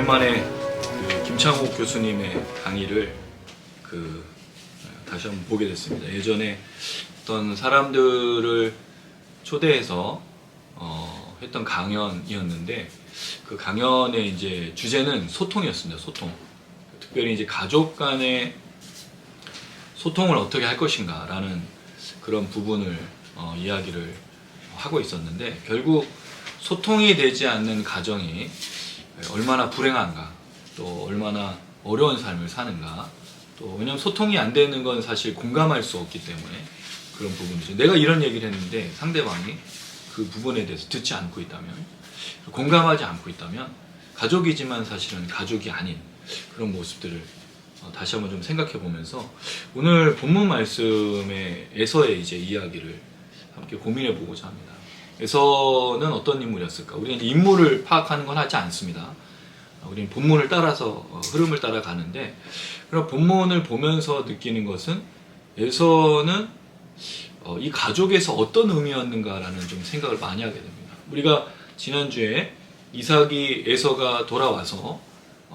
오랜만에 김창욱 교수님의 강의를 다시 한번 보게 됐습니다. 예전에 어떤 사람들을 초대해서 했던 강연이었는데 그 강연의 이제 주제는 소통이었습니다. 소통. 특별히 이제 가족 간의 소통을 어떻게 할 것인가라는 그런 부분을 이야기를 하고 있었는데, 결국 소통이 되지 않는 가정이 얼마나 불행한가, 또 얼마나 어려운 삶을 사는가, 또 왜냐면 소통이 안 되는 건 사실 공감할 수 없기 때문에 그런 부분이죠. 내가 이런 얘기를 했는데 상대방이 그 부분에 대해서 듣지 않고 있다면, 공감하지 않고 있다면 가족이지만 사실은 가족이 아닌 그런 모습들을 다시 한번 좀 생각해 보면서 오늘 본문 말씀의 에서의 이제 이야기를 함께 고민해 보고자 합니다. 에서는 어떤 인물이었을까? 우리는 인물을 파악하는 건 하지 않습니다. 우리는 본문을 따라서 흐름을 따라가는데, 그럼 본문을 보면서 느끼는 것은 에서는 이 가족에서 어떤 의미였는가라는 좀 생각을 많이 하게 됩니다. 우리가 지난주에 이삭이 에서가 돌아와서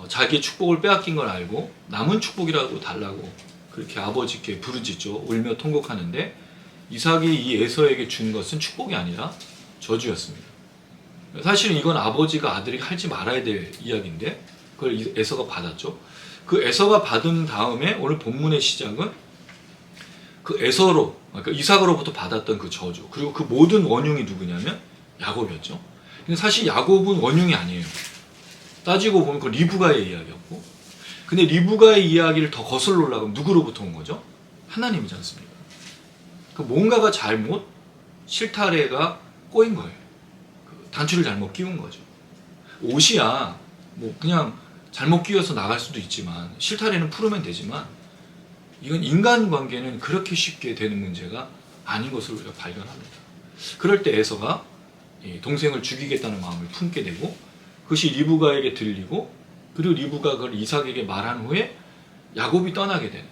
자기의 축복을 빼앗긴 걸 알고 남은 축복이라도 달라고 그렇게 아버지께 부르짖죠. 울며 통곡하는데, 이삭이 이 에서에게 준 것은 축복이 아니라 저주였습니다. 사실은 이건 아버지가 아들에게 하지 말아야 될 이야기인데 그걸 에서가 받았죠. 그 에서가 받은 다음에 오늘 본문의 시작은 그 에서로, 그러니까 이삭으로부터 받았던 그 저주, 그리고 그 모든 원흉이 누구냐면 야곱이었죠. 근데 사실 야곱은 원흉이 아니에요. 따지고 보면 그 리브가의 이야기였고, 근데 리브가의 이야기를 더 거슬러 올라가면 누구로부터 온 거죠? 하나님이지 않습니까? 그 뭔가가 잘못, 실타래가 꼬인 거예요. 단추를 잘못 끼운 거죠. 옷이야 뭐 그냥 잘못 끼워서 나갈 수도 있지만, 실타래는 풀으면 되지만, 이건 인간관계는 그렇게 쉽게 되는 문제가 아닌 것을 우리가 발견합니다. 그럴 때 에서가 동생을 죽이겠다는 마음을 품게 되고, 그것이 리브가에게 들리고, 그리고 리브가 그걸 이삭에게 말한 후에 야곱이 떠나게 되는,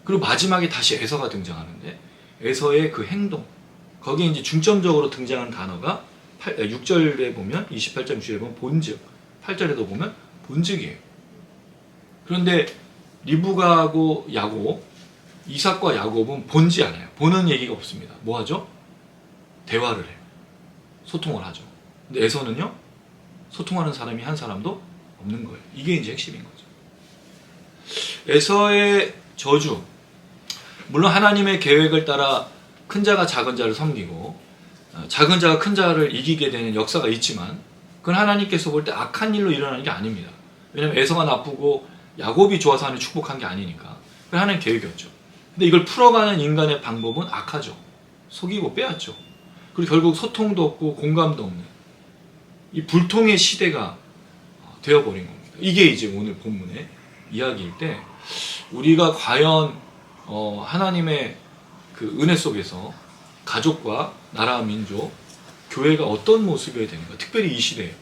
그리고 마지막에 다시 에서가 등장하는데, 에서의 그 행동, 거기에 이제 중점적으로 등장하는 단어가 6절에 보면, 28절 6절에 보면 본즉, 8절에도 보면 본즉이에요. 그런데 리브가하고 야곱, 이삭과 야곱은 본지 않아요. 보는 얘기가 없습니다. 뭐 하죠? 대화를 해요. 소통을 하죠. 근데 에서는요, 소통하는 사람이 한 사람도 없는 거예요. 이게 이제 핵심인 거죠. 에서의 저주, 물론 하나님의 계획을 따라 큰 자가 작은 자를 섬기고 작은 자가 큰 자를 이기게 되는 역사가 있지만, 그건 하나님께서 볼 때 악한 일로 일어나는 게 아닙니다. 왜냐하면 에서가 나쁘고 야곱이 좋아서 하는 축복한 게 아니니까. 그건 하나님의 계획이었죠. 근데 이걸 풀어가는 인간의 방법은 악하죠. 속이고 빼앗죠. 그리고 결국 소통도 없고 공감도 없는 이 불통의 시대가 되어버린 겁니다. 이게 이제 오늘 본문의 이야기일 때, 우리가 과연 하나님의 그 은혜 속에서 가족과 나라와 민족, 교회가 어떤 모습이어야 되는가, 특별히 이 시대에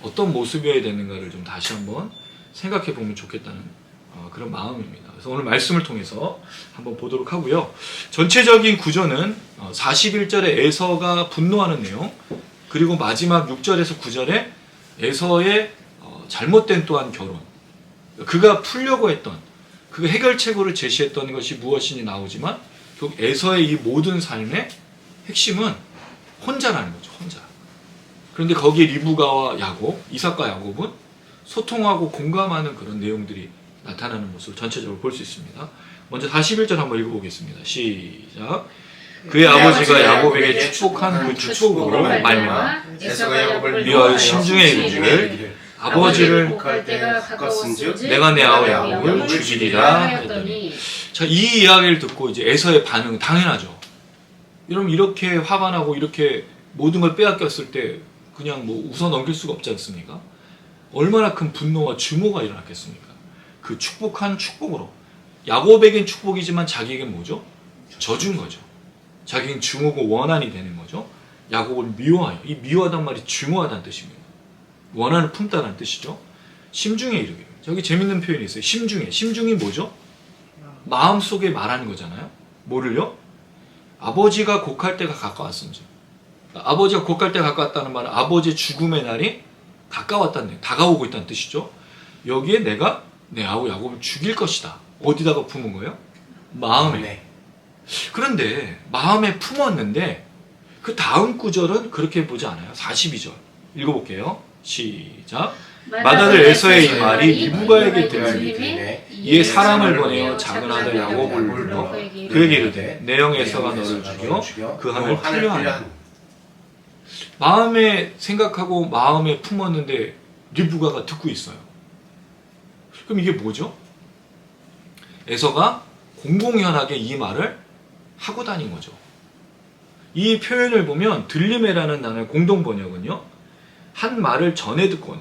어떤 모습이어야 되는가를 좀 다시 한번 생각해 보면 좋겠다는 그런 마음입니다. 그래서 오늘 말씀을 통해서 한번 보도록 하고요. 전체적인 구조는 41절에 에서가 분노하는 내용, 그리고 마지막 6절에서 9절에 에서의 잘못된 또한 결혼, 그가 풀려고 했던 그 해결책으로 제시했던 것이 무엇인지 나오지만, 결국 에서의 이 모든 삶의 핵심은 혼자라는 거죠. 혼자. 그런데 거기에 리브가와 야곱, 이삭과 야곱은 소통하고 공감하는 그런 내용들이 나타나는 모습을 전체적으로 볼 수 있습니다. 먼저 41절 한번 읽어보겠습니다. 시작. 그의 아버지가 야곱에게 축복한 그 축복으로 말미암아 에서가 야곱을 미워하여 심중에 이르기를 아버지를 복할 때가 가까웠은즉 내가 내 아우 야곱을 죽이리라 했더니, 자, 이 이야기를 듣고 이제 에서의 반응은 당연하죠. 여러분, 이렇게 화가 나고 이렇게 모든 걸 빼앗겼을 때 그냥 뭐 웃어 넘길 수가 없지 않습니까? 얼마나 큰 분노와 증오가 일어났겠습니까? 그 축복한 축복으로, 야곱에겐 축복이지만 자기에겐 뭐죠? 저주인 거죠. 자기는 증오고 원한이 되는 거죠. 야곱을 미워하여, 이 미워하단 말이 증오하다는 뜻입니다. 원한을 품다는 뜻이죠. 심중에 이르기를. 저기 재밌는 표현이 있어요. 심중에. 심중이 뭐죠? 마음속에 말하는 거잖아요. 뭐를요? 아버지가 곡할 때가 가까웠은지. 아버지가 곡할 때가 가까웠다는 말은 아버지의 죽음의 날이 가까웠다는, 다가오고 있다는 뜻이죠. 여기에 내가 내 아우 야곱을 죽일 것이다. 어디다가 품은 거예요? 마음에. 네. 그런데 마음에 품었는데 그 다음 구절은 그렇게 보지 않아요. 42절 읽어볼게요. 시작. 맏아들 에서의 이 말이 리브가에게 들리니 이에 사람을 보내어 작은 아들 야곱을 불러 그에게 이르되 내 형 에서가 너를 죽여 그 한을 풀려하니. 마음에 생각하고 마음에 품었는데 리브가가 듣고 있어요. 그럼 이게 뭐죠? 에서가 공공연하게 이 말을 하고 다닌 거죠. 이 표현을 보면 들림에라는 단어의 공동 번역은요, 한 말을 전해 듣고는,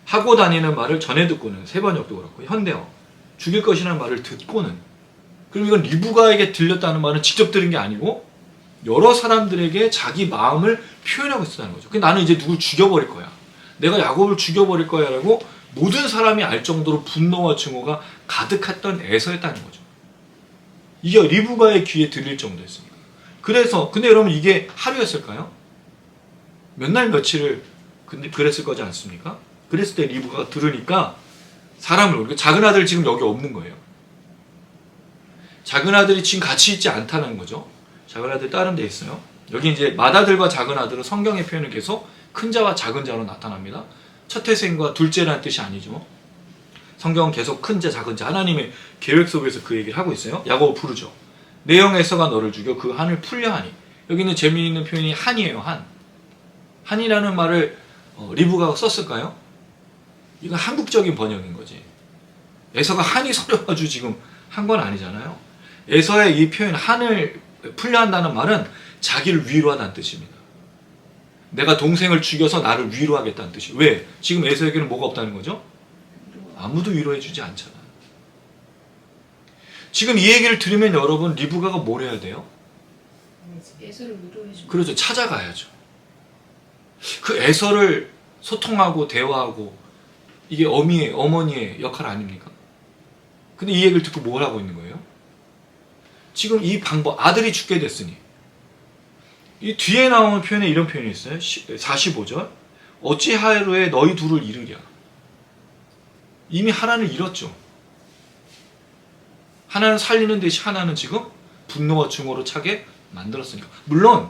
하고 다니는 말을 전해 듣고는, 세 번역도 그렇고 현대어 죽일 것이라는 말을 듣고는. 그럼 이건 리브가에게 들렸다는 말은 직접 들은 게 아니고 여러 사람들에게 자기 마음을 표현하고 있었다는 거죠. 근데 나는 이제 누굴 죽여버릴 거야, 내가 야곱을 죽여버릴 거야 라고 모든 사람이 알 정도로 분노와 증오가 가득했던 에서였다는 거죠. 이게 리브가의 귀에 들릴 정도였습니다. 그래서 근데 여러분 이게 하루였을까요? 몇 날 며칠을 근데 그랬을 거지 않습니까? 그랬을 때 리브가가 들으니까 사람을, 그러니까 작은 아들 지금 여기 없는 거예요. 작은 아들이 지금 같이 있지 않다는 거죠. 작은 아들 다른 데 있어요. 여기 이제 맏아들과 작은 아들은 성경의 표현은 계속 큰 자와 작은 자로 나타납니다. 첫 태생과 둘째라는 뜻이 아니죠. 성경은 계속 큰 자, 작은 자, 하나님의 계획 속에서 그 얘기를 하고 있어요. 야곱을 부르죠. 내 형 에서가 너를 죽여 그 한을 풀려 하니. 여기는 재미있는 표현이 한이에요. 한. 한이라는 말을 리브가가 썼을까요? 이건 한국적인 번역인 거지. 에서가 한이 서려가지고 지금 한 건 아니잖아요. 에서의 이 표현 한을 풀려 한다는 말은 자기를 위로하다는 뜻입니다. 내가 동생을 죽여서 나를 위로하겠다는 뜻이. 왜? 지금 에서에게는 뭐가 없다는 거죠? 아무도 위로해주지 않잖아. 지금 이 얘기를 들으면 여러분 리브가가 뭘 해야 돼요? 에서를 위로해주고. 그렇죠. 찾아가야죠. 그 에서를 소통하고 대화하고, 이게 어머니의 역할 아닙니까? 근데 이 얘기를 듣고 뭘 하고 있는 거예요? 지금 이 방법, 아들이 죽게 됐으니, 이 뒤에 나오는 표현에 이런 표현이 있어요. 45절. 어찌하루에 너희 둘을 잃으랴. 이미 하나는 잃었죠. 하나는 살리는 대신 하나는 지금 분노와 증오로 차게 만들었으니까. 물론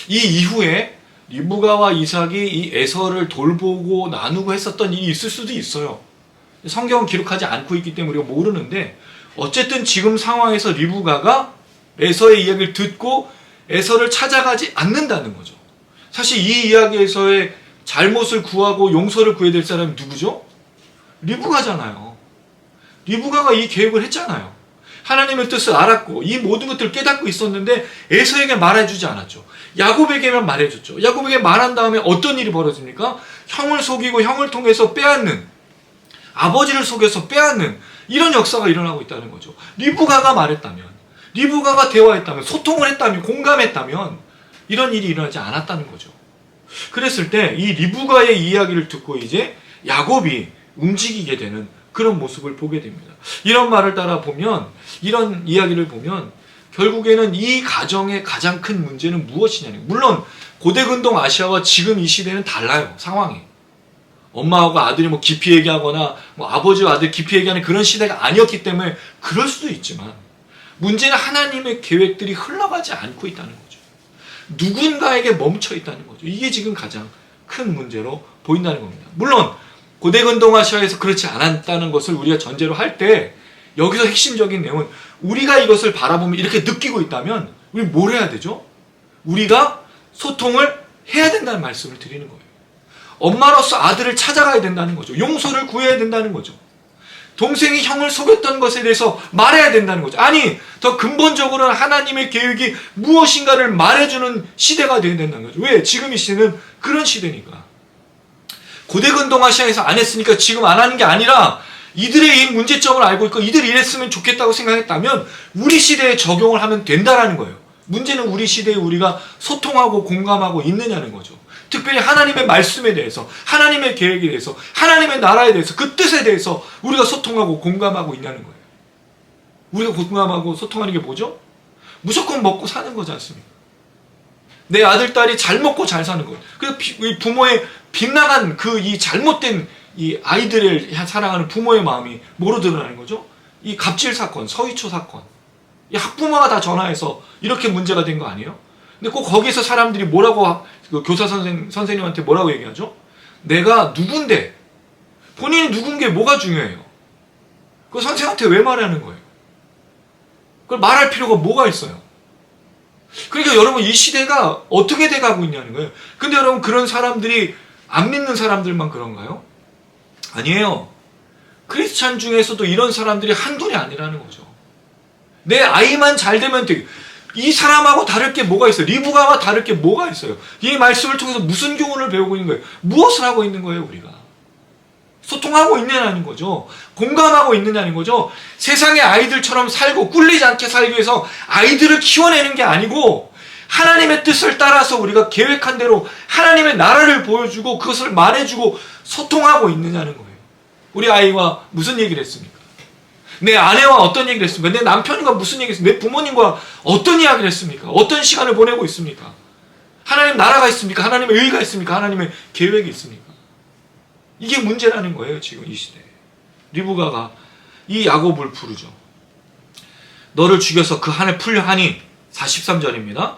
이 이후에 리브가와 이삭이 이 에서를 돌보고 나누고 했었던 일이 있을 수도 있어요. 성경은 기록하지 않고 있기 때문에 우리가 모르는데, 어쨌든 지금 상황에서 리브가가 에서의 이야기를 듣고 에서를 찾아가지 않는다는 거죠. 사실 이 이야기에서의 잘못을 구하고 용서를 구해야 될 사람이 누구죠? 리브가잖아요. 리브가가 이 계획을 했잖아요. 하나님의 뜻을 알았고 이 모든 것들을 깨닫고 있었는데 에서에게 말해주지 않았죠. 야곱에게만 말해줬죠. 야곱에게 말한 다음에 어떤 일이 벌어집니까? 형을 속이고 형을 통해서 빼앗는, 아버지를 속여서 빼앗는 이런 역사가 일어나고 있다는 거죠. 리브가가 말했다면, 리브가가 대화했다면, 소통을 했다면, 공감했다면 이런 일이 일어나지 않았다는 거죠. 그랬을 때 이 리브가의 이야기를 듣고 이제 야곱이 움직이게 되는 그런 모습을 보게 됩니다. 이런 말을 따라 보면, 이런 이야기를 보면 결국에는 이 가정의 가장 큰 문제는 무엇이냐는, 물론 고대근동 아시아와 지금 이 시대는 달라요. 상황이. 엄마하고 아들이 뭐 깊이 얘기하거나 뭐 아버지와 아들 깊이 얘기하는 그런 시대가 아니었기 때문에 그럴 수도 있지만, 문제는 하나님의 계획들이 흘러가지 않고 있다는 거죠. 누군가에게 멈춰 있다는 거죠. 이게 지금 가장 큰 문제로 보인다는 겁니다. 물론 고대근동아시아에서 그렇지 않았다는 것을 우리가 전제로 할 때, 여기서 핵심적인 내용은 우리가 이것을 바라보면 이렇게 느끼고 있다면 우리 뭘 해야 되죠? 우리가 소통을 해야 된다는 말씀을 드리는 거예요. 엄마로서 아들을 찾아가야 된다는 거죠. 용서를 구해야 된다는 거죠. 동생이 형을 속였던 것에 대해서 말해야 된다는 거죠. 아니, 더 근본적으로는 하나님의 계획이 무엇인가를 말해주는 시대가 되어야 된다는 거죠. 왜? 지금 이 시대는 그런 시대니까. 고대근동아시아에서 안 했으니까 지금 안 하는 게 아니라, 이들의 이 문제점을 알고 있고 이들이 이랬으면 좋겠다고 생각했다면 우리 시대에 적용을 하면 된다라는 거예요. 문제는 우리 시대에 우리가 소통하고 공감하고 있느냐는 거죠. 특별히 하나님의 말씀에 대해서, 하나님의 계획에 대해서, 하나님의 나라에 대해서, 그 뜻에 대해서 우리가 소통하고 공감하고 있냐는 거예요. 우리가 공감하고 소통하는 게 뭐죠? 무조건 먹고 사는 거지 않습니까? 내 아들, 딸이 잘 먹고 잘 사는 거예요. 그래서 부모의 빗나간 그 이 잘못된 이 아이들을 사랑하는 부모의 마음이 뭐로 드러나는 거죠? 이 갑질 사건, 서희초 사건. 이 학부모가 다 전화해서 이렇게 문제가 된 거 아니에요? 근데 꼭 거기서 사람들이 뭐라고, 그 교사 선생님한테 뭐라고 얘기하죠? 내가 누군데, 본인이 누군 게 뭐가 중요해요? 그 선생한테 왜 말하는 거예요? 그걸 말할 필요가 뭐가 있어요? 그러니까 여러분 이 시대가 어떻게 돼가고 있냐는 거예요. 근데 여러분 그런 사람들이 안 믿는 사람들만 그런가요? 아니에요. 크리스찬 중에서도 이런 사람들이 한둘이 아니라는 거죠. 내 아이만 잘 되면 되게. 이 사람하고 다를 게 뭐가 있어요? 리브가와 다를 게 뭐가 있어요? 이 말씀을 통해서 무슨 교훈을 배우고 있는 거예요? 무엇을 하고 있는 거예요, 우리가? 소통하고 있느냐는 거죠. 공감하고 있느냐는 거죠. 세상의 아이들처럼 살고 꿀리지 않게 살기 위해서 아이들을 키워내는 게 아니고 하나님의 뜻을 따라서 우리가 계획한 대로 하나님의 나라를 보여주고 그것을 말해주고 소통하고 있느냐는 거예요. 우리 아이와 무슨 얘기를 했습니까? 내 아내와 어떤 얘기를 했습니까? 내 남편과 무슨 얘기를 했습니까? 내 부모님과 어떤 이야기를 했습니까? 어떤 시간을 보내고 있습니까? 하나님 나라가 있습니까? 하나님의 의가 있습니까? 하나님의 계획이 있습니까? 이게 문제라는 거예요, 지금 이 시대에. 리브가가 이 야곱을 부르죠. 너를 죽여서 그 한을 풀려 하니 43절입니다.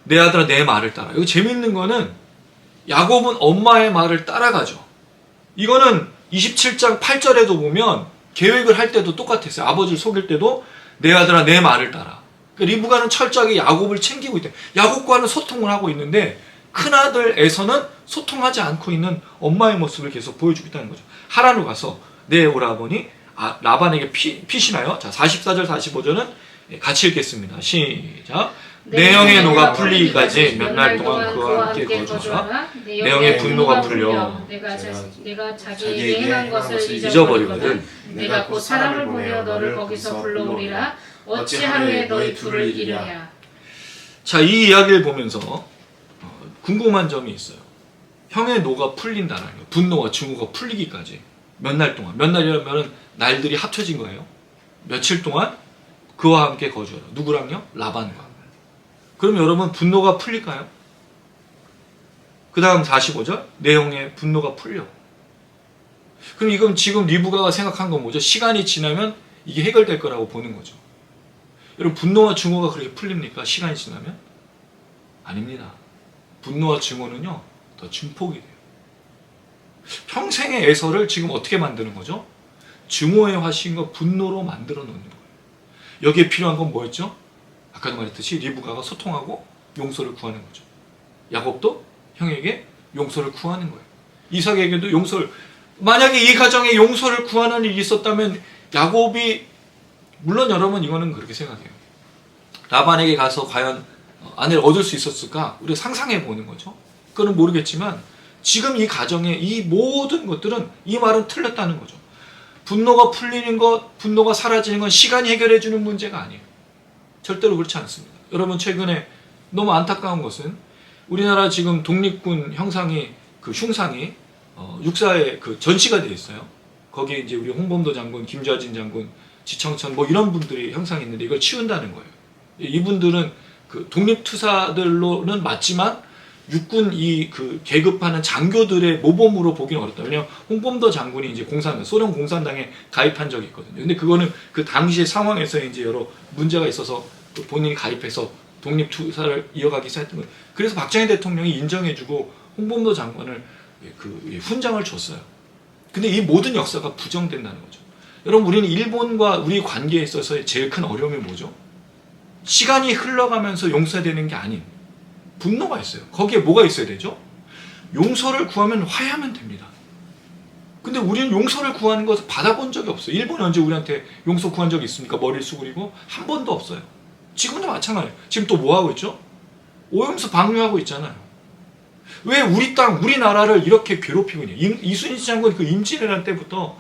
내 아들아 내 말을 따라. 여기 재밌는 거는 야곱은 엄마의 말을 따라가죠. 이거는 27장 8절에도 보면 계획을 할 때도 똑같았어요. 아버지를 속일 때도 내 아들아 내 말을 따라. 그러니까 리브가는 철저하게 야곱을 챙기고 있대. 야곱과는 소통을 하고 있는데 큰아들에서는 소통하지 않고 있는 엄마의 모습을 계속 보여주고 있다는 거죠. 하란으로 가서 내 오라버니 라반에게 피시나요? 자, 44절 45절은 같이 읽겠습니다. 시작. 내 영의 노가 풀리기까지 몇 날 동안 그와 함께 거주하라. 내 영의 분노가 풀려 내가 자기에게 행한 것을 잊어버리거든. 내가 곧 사람을 보내어 너를 거기서 불러오리라. 어찌 하루에 너희 둘을 이르랴. 자, 이 이야기를 보면서 궁금한 점이 있어요. 형의 노가 풀린다는 거예요. 분노와 증오가 풀리기까지 몇 날 동안. 몇 날이라면 날들이 합쳐진 거예요. 며칠 동안 그와 함께 거주하라. 누구랑요? 라반과. 그럼 여러분 분노가 풀릴까요? 그 다음 45절 내 형의 분노가 풀려. 그럼 이건 지금 리브가가 생각한 건 뭐죠? 시간이 지나면 이게 해결될 거라고 보는 거죠. 여러분 분노와 증오가 그렇게 풀립니까? 시간이 지나면? 아닙니다. 분노와 증오는요 더 증폭이 돼요. 평생의 애서를 지금 어떻게 만드는 거죠? 증오의 화신과 분노로 만들어 놓는 거예요. 여기에 필요한 건 뭐였죠? 아까도 말했듯이 리브가가 소통하고 용서를 구하는 거죠. 야곱도 형에게 용서를 구하는 거예요. 이삭에게도 용서를. 만약에 이 가정에 용서를 구하는 일이 있었다면 야곱이, 물론 여러분 이거는 그렇게 생각해요. 라반에게 가서 과연 아내를 얻을 수 있었을까? 우리가 상상해 보는 거죠. 그건 모르겠지만 지금 이 가정에 이 모든 것들은 이 말은 틀렸다는 거죠. 분노가 풀리는 것, 분노가 사라지는 건 시간이 해결해 주는 문제가 아니에요. 절대로 그렇지 않습니다. 여러분 최근에 너무 안타까운 것은 우리나라 지금 독립군 형상이 그 흉상이 육사에 그 전시가 되어 있어요. 거기에 이제 우리 홍범도 장군, 김좌진 장군, 지청천 뭐 이런 분들이 형상이 있는데 이걸 치운다는 거예요. 이분들은 그 독립투사들로는 맞지만 육군 이 그 계급하는 장교들의 모범으로 보기는 어렵다. 왜냐하면 홍범도 장군이 이제 소련 공산당에 가입한 적이 있거든요. 근데 그거는 그 당시의 상황에서 이제 여러 문제가 있어서 본인이 가입해서 독립투사를 이어가기 시작했던 거예요. 그래서 박정희 대통령이 인정해주고 홍범도 장관을 그 훈장을 줬어요. 근데 이 모든 역사가 부정된다는 거죠. 여러분 우리는 일본과 우리 관계에 있어서의 제일 큰 어려움이 뭐죠? 시간이 흘러가면서 용서되는 게 아닌 분노가 있어요. 거기에 뭐가 있어야 되죠? 용서를 구하면 화해하면 됩니다. 근데 우리는 용서를 구하는 것을 받아본 적이 없어요. 일본이 언제 우리한테 용서 구한 적이 있습니까? 머리를 수그리고 한 번도 없어요. 지금도 마찬가지예요. 지금 또 뭐 하고 있죠? 오염수 방류하고 있잖아요. 왜 우리 땅, 우리나라를 이렇게 괴롭히고 있냐? 이순신 장군 그 임진왜란 때부터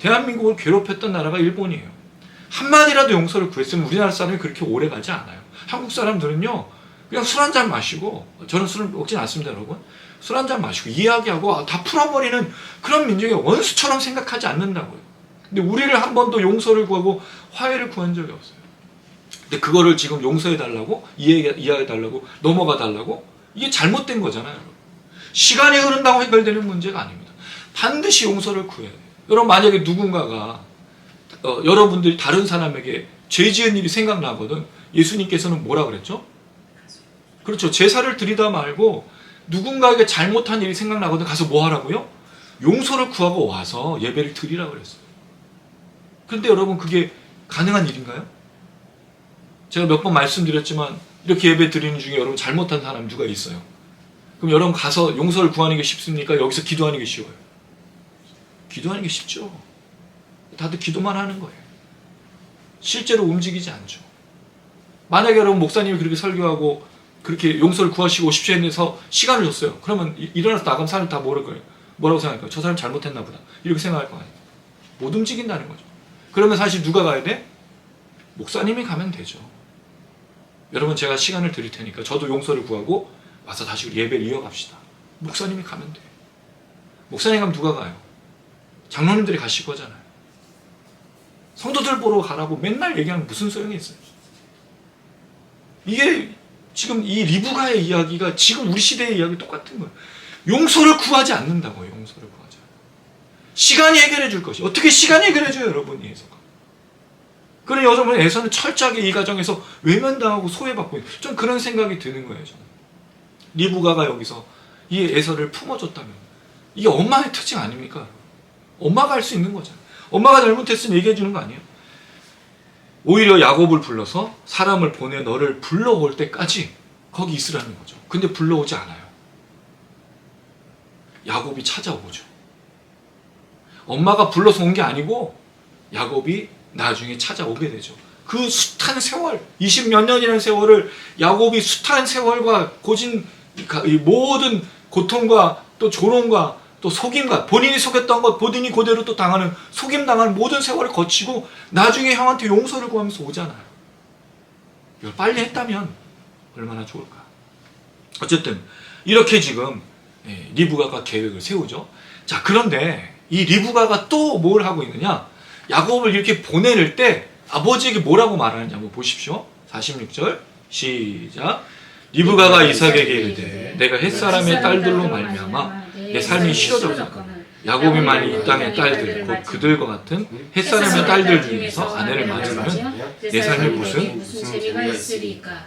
대한민국을 괴롭혔던 나라가 일본이에요. 한마디라도 용서를 구했으면 우리나라 사람이 그렇게 오래 가지 않아요. 한국 사람들은요, 그냥 술 한잔 마시고, 저는 술을 먹진 않습니다, 여러분. 술 한잔 마시고, 이야기하고, 다 풀어버리는 그런 민족이 원수처럼 생각하지 않는다고요. 근데 우리를 한 번도 용서를 구하고 화해를 구한 적이 없어요. 근데 그거를 지금 용서해달라고, 이해해달라고, 넘어가달라고, 이게 잘못된 거잖아요, 여러분. 시간이 흐른다고 해결되는 문제가 아닙니다. 반드시 용서를 구해야 돼요. 여러분 만약에 누군가가 여러분들이 다른 사람에게 죄 지은 일이 생각나거든 예수님께서는 뭐라 그랬죠? 그렇죠. 제사를 드리다 말고 누군가에게 잘못한 일이 생각나거든 가서 뭐 하라고요? 용서를 구하고 와서 예배를 드리라고 그랬어요. 그런데 여러분 그게 가능한 일인가요? 제가 몇 번 말씀드렸지만 이렇게 예배 드리는 중에 여러분 잘못한 사람 누가 있어요? 그럼 여러분 가서 용서를 구하는 게 쉽습니까? 여기서 기도하는 게 쉬워요? 기도하는 게 쉽죠. 다들 기도만 하는 거예요. 실제로 움직이지 않죠. 만약에 여러분 목사님이 그렇게 설교하고 그렇게 용서를 구하시고 오십시오 해서 시간을 줬어요. 그러면 일어나서 나가면 사람 다 모를 거예요. 뭐라고 생각할까요? 저 사람 잘못했나 보다. 이렇게 생각할 거 아니에요. 못 움직인다는 거죠. 그러면 사실 누가 가야 돼? 목사님이 가면 되죠. 여러분 제가 시간을 드릴 테니까 저도 용서를 구하고 와서 다시 예배를 이어갑시다. 목사님이 가면 돼요. 목사님 가면 누가 가요? 장로님들이 가실 거잖아요. 성도들 보러 가라고 맨날 얘기하면 무슨 소용이 있어요? 이게 지금 이 리브가의 이야기가 지금 우리 시대의 이야기 똑같은 거예요. 용서를 구하지 않는다고요. 용서를 구하지 않아요. 시간이 해결해 줄 것이. 어떻게 시간이 해결해 줘요, 여러분이 에서가. 그런 여러분 에서는 철저하게 이 과정에서 외면당하고 소외받고 있는 좀 그런 생각이 드는 거예요, 저는. 리브가가 여기서 이 에서를 품어줬다면 이게 엄마의 특징 아닙니까? 엄마가 할 수 있는 거잖아요. 엄마가 잘못했으면 얘기해 주는 거 아니에요? 오히려 야곱을 불러서 사람을 보내 너를 불러올 때까지 거기 있으라는 거죠. 근데 불러오지 않아요. 야곱이 찾아오죠. 엄마가 불러서 온 게 아니고 야곱이 나중에 찾아오게 되죠. 그 숱한 세월, 20몇 년이라는 세월을 야곱이 숱한 세월과 고진 이 모든 고통과 또 조롱과 또 속임과 본인이 속였던 것 본인이 그대로 또 당하는 속임당하는 모든 세월을 거치고 나중에 형한테 용서를 구하면서 오잖아요. 이걸 빨리 했다면 얼마나 좋을까. 어쨌든 이렇게 지금 리브가가 계획을 세우죠. 자, 그런데 이 리브가가 또 뭘 하고 있느냐, 야곱을 이렇게 보내릴 때 아버지에게 뭐라고 말하는지 한번 보십시오. 46절 시작. 리브가가 이삭에게 이르되 내가 햇사람의 딸들로 말미암아 내 삶이 싫어졌거늘 야곱이 만일 이 땅의 딸들 곧 그들과 같은 햇사람의 딸들 중에서 아내를 맞으면 내 삶에 무슨 재미가 있으리까.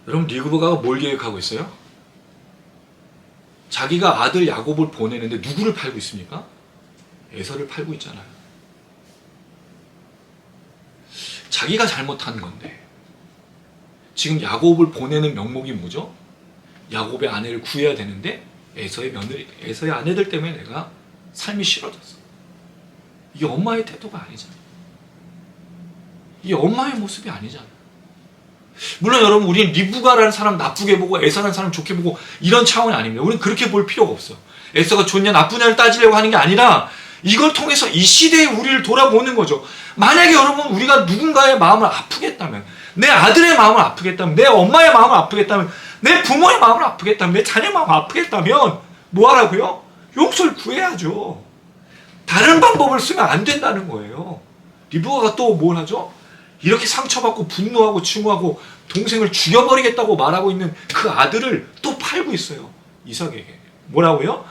여러분 리브가가 뭘 계획하고 있어요? 자기가 아들 야곱을 보내는데 누구를 팔고 있습니까? 에서를 팔고 있잖아요. 자기가 잘못한 건데 지금 야곱을 보내는 명목이 뭐죠? 야곱의 아내를 구해야 되는데 에서의 며느리, 에서의 아내들 때문에 내가 삶이 싫어졌어. 이게 엄마의 태도가 아니잖아. 이게 엄마의 모습이 아니잖아. 물론 여러분 우리는 리브가라는 사람 나쁘게 보고 에서라는 사람 좋게 보고 이런 차원이 아닙니다. 우리는 그렇게 볼 필요가 없어요. 에서가 좋냐 나쁘냐를 따지려고 하는 게 아니라 이걸 통해서 이 시대의 우리를 돌아보는 거죠. 만약에 여러분 우리가 누군가의 마음을 아프게 했다면, 내 아들의 마음을 아프게 했다면, 내 엄마의 마음을 아프게 했다면, 내 부모의 마음을 아프게 했다면, 내 자녀의 마음을 아프게 했다면 뭐 하라고요? 용서를 구해야죠. 다른 방법을 쓰면 안 된다는 거예요. 리브가가 또 뭘 하죠? 이렇게 상처받고 분노하고 증오하고 동생을 죽여버리겠다고 말하고 있는 그 아들을 또 팔고 있어요. 이삭에게. 뭐라고요?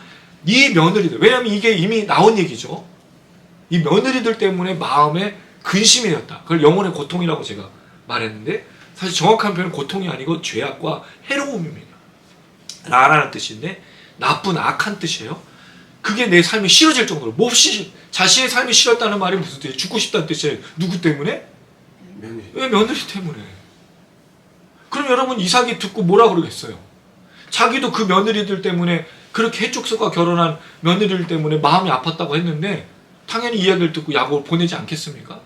이 며느리들, 왜냐하면 이게 이미 나온 얘기죠. 이 며느리들 때문에 마음에 근심이 되었다. 그걸 영혼의 고통이라고 제가 말했는데 사실 정확한 표현은 고통이 아니고 죄악과 해로움입니다. 라라는 뜻인데 나쁜 악한 뜻이에요. 그게 내 삶이 싫어질 정도로, 몹시 자신의 삶이 싫었다는 말이 무슨 뜻이에요? 죽고 싶다는 뜻이에요. 누구 때문에? 왜 며느리 때문에? 그럼 여러분 이삭이 듣고 뭐라 그러겠어요? 자기도 그 며느리들 때문에 그렇게 해족서가 결혼한 며느리들 때문에 마음이 아팠다고 했는데 당연히 이야기를 듣고 야곱을 보내지 않겠습니까?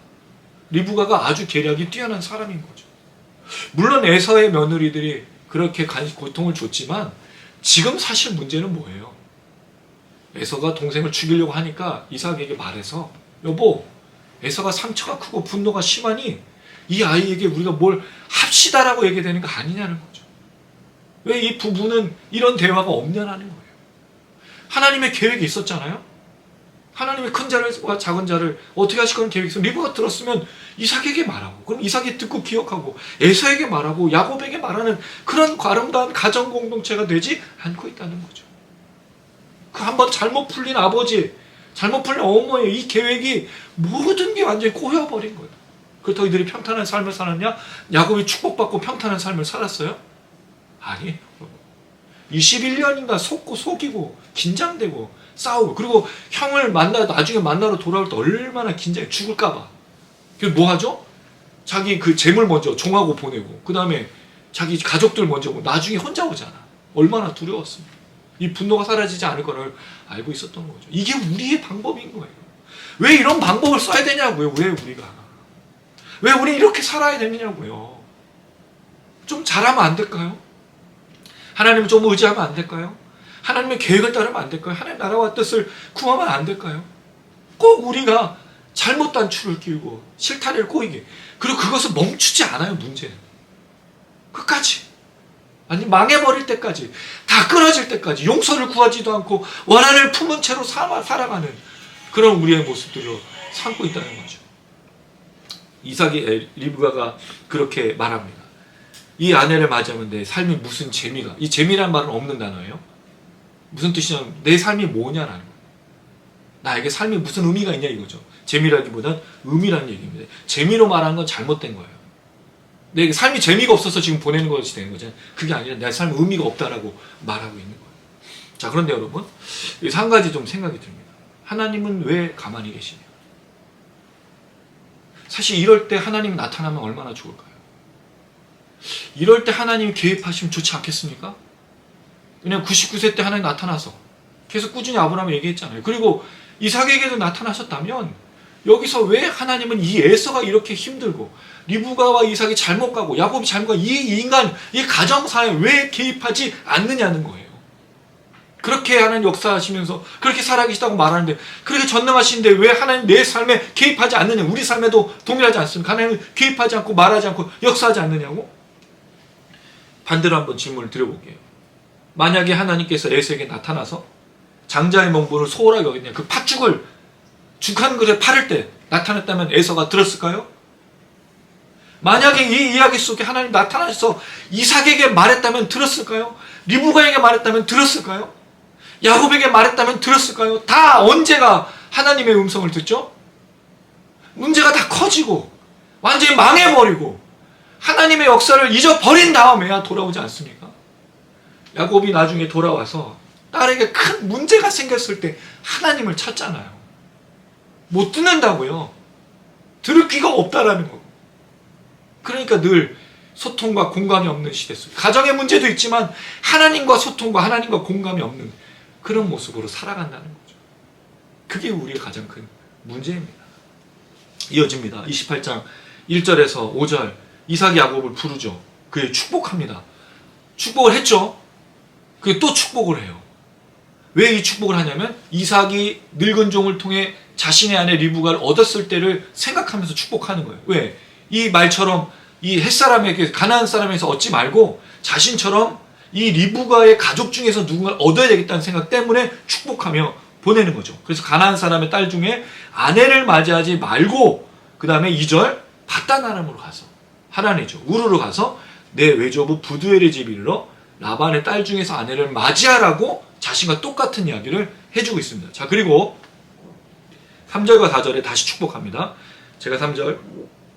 리브가가 아주 계략이 뛰어난 사람인 거죠. 물론 에서의 며느리들이 그렇게 고통을 줬지만 지금 사실 문제는 뭐예요? 에서가 동생을 죽이려고 하니까 이삭에게 말해서 여보, 에서가 상처가 크고 분노가 심하니 이 아이에게 우리가 뭘 합시다라고 얘기되는 거 아니냐는 거죠. 왜 이 부부는 이런 대화가 없냐라는 거예요. 하나님의 계획이 있었잖아요. 하나님의 큰 자와 작은 자를 어떻게 하실 거는 계획이 있어. 리브가 들었으면 이삭에게 말하고, 그럼 이삭이 듣고 기억하고, 에서에게 말하고, 야곱에게 말하는 그런 아름다운 가정 공동체가 되지 않고 있다는 거죠. 그 한번 잘못 풀린 아버지, 잘못 풀린 어머니의 이 계획이 모든 게 완전히 꼬여버린 거예요. 그렇다고 이들이 평탄한 삶을 살았냐? 야곱이 축복받고 평탄한 삶을 살았어요? 아니에요. 21년인가 속고 속이고 긴장되고 싸우고, 그리고 형을 나중에 만나러 돌아올 때 얼마나 긴장해. 죽을까봐. 그래서 뭐 하죠? 자기 그 재물 먼저 종하고 보내고, 그 다음에 자기 가족들 먼저 보고, 나중에 혼자 오잖아. 얼마나 두려웠습니까? 이 분노가 사라지지 않을 거를 알고 있었던 거죠. 이게 우리의 방법인 거예요. 왜 이런 방법을 써야 되냐고요. 왜 우리 이렇게 살아야 되느냐고요. 좀 잘하면 안 될까요? 하나님을 좀 의지하면 안 될까요? 하나님의 계획을 따르면 안 될까요? 하나님 나라와 뜻을 구하면 안 될까요? 꼭 우리가 잘못 단추를 끼우고 실타래를 꼬이게, 그리고 그것을 멈추지 않아요. 문제는 끝까지, 아니 망해버릴 때까지, 다 끊어질 때까지 용서를 구하지도 않고 원한을 품은 채로 살아가는 그런 우리의 모습들을 삼고 있다는 거죠. 리브가가 그렇게 말합니다. 이 아내를 맞이하면 내 삶이 무슨 재미가, 이 재미란 말은 없는 단어예요. 무슨 뜻이냐면 내 삶이 뭐냐라는 거예요. 나에게 삶이 무슨 의미가 있냐 이거죠. 재미라기보단 의미라는 얘기입니다. 재미로 말하는 건 잘못된 거예요. 내 삶이 재미가 없어서 지금 보내는 것이 되는 거잖아요. 그게 아니라 내 삶에 의미가 없다라고 말하고 있는 거예요. 자, 그런데 여러분, 여기서 한 가지 좀 생각이 듭니다. 하나님은 왜 가만히 계시냐? 사실 이럴 때 하나님이 나타나면 얼마나 좋을까요? 이럴 때 하나님이 개입하시면 좋지 않겠습니까? 그냥 99세 때 하나님 나타나서 계속 꾸준히 아브라함을 얘기했잖아요. 그리고 이삭에게도 나타나셨다면 여기서 왜 하나님은 이 에서가 이렇게 힘들고 리브가와 이삭이 잘못 가고 야곱이 잘못 가고 이 인간, 이 가정사에 왜 개입하지 않느냐는 거예요. 그렇게 하나님 역사하시면서 그렇게 살아계시다고 말하는데, 그렇게 전능하신데 왜 하나님 내 삶에 개입하지 않느냐? 우리 삶에도 동일하지 않습니까? 하나님은 개입하지 않고 말하지 않고 역사하지 않느냐고? 반대로 한번 질문을 드려볼게요. 만약에 하나님께서 에서에게 나타나서 장자의 멍보를 소홀하게 여겼냐, 그 팥죽을 죽 한 그릇에 팔을 때 나타났다면 에서가 들었을까요? 만약에 이 이야기 속에 하나님 나타나셔서 이삭에게 말했다면 들었을까요? 리브가에게 말했다면 들었을까요? 야곱에게 말했다면 들었을까요? 다 언제가 하나님의 음성을 듣죠? 문제가 다 커지고 완전히 망해버리고 하나님의 역사를 잊어버린 다음에야 돌아오지 않습니까? 야곱이 나중에 돌아와서 딸에게 큰 문제가 생겼을 때 하나님을 찾잖아요. 못 듣는다고요. 들을 귀가 없다라는 거고. 그러니까 늘 소통과 공감이 없는 시대 속, 가정의 문제도 있지만 하나님과 소통과 하나님과 공감이 없는 그런 모습으로 살아간다는 거죠. 그게 우리의 가장 큰 문제입니다. 이어집니다. 28장 1절에서 5절, 이삭이 야곱을 부르죠. 그에 축복합니다. 축복을 했죠. 그게 또 축복을 해요. 왜 이 축복을 하냐면 이삭이 늙은 종을 통해 자신의 아내 리브가를 얻었을 때를 생각하면서 축복하는 거예요. 왜? 이 말처럼 이 햇사람에게, 가나안 사람에서 얻지 말고 자신처럼 이 리브가의 가족 중에서 누군가를 얻어야 되겠다는 생각 때문에 축복하며 보내는 거죠. 그래서 가나안 사람의 딸 중에 아내를 맞이하지 말고, 그 다음에 2절 바다나람으로 가서, 하란이죠, 우르로 가서 내 외조부 부두엘의 집 이르러 라반의 딸 중에서 아내를 맞이하라고 자신과 똑같은 이야기를 해주고 있습니다. 자, 그리고 3절과 4절에 다시 축복합니다. 제가 3절,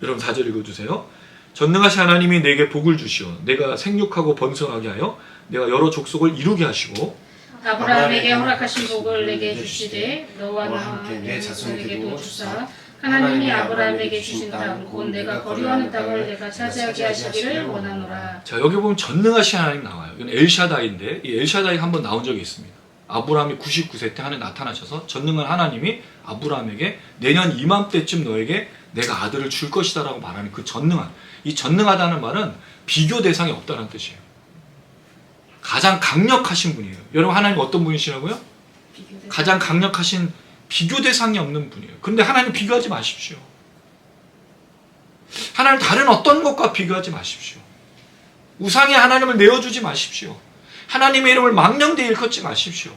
여러분 4절 읽어주세요. 전능하신 하나님이 내게 복을 주시어 내가 생육하고 번성하게 하여 내가 여러 족속을 이루게 하시고 아브라함에게 허락하신 복을 내게 주시되 너와 나와 함께 내 자손에게도 주사 하나님이 아브라함에게 주신 땅 곧 내가 거류하는 땅을 내가 차지하게 하시기를 원하노라. 자, 여기 보면 전능하신 하나님 나와요. 이건 엘샤다이인데 이 엘샤다이가 한번 나온 적이 있습니다. 아브라함이 99세 때 하나님 나타나셔서 전능한 하나님이 아브라함에게 내년 이맘때쯤 너에게 내가 아들을 줄 것이다 라고 말하는 그 전능한, 이 전능하다는 말은 비교 대상이 없다는 뜻이에요. 가장 강력하신 분이에요. 여러분, 하나님 어떤 분이시라고요? 가장 강력하신, 비교 대상이 없는 분이에요. 그런데 하나님 비교하지 마십시오. 하나님 다른 어떤 것과 비교하지 마십시오. 우상의 하나님을 내어주지 마십시오. 하나님의 이름을 망령되이 일컫지 마십시오.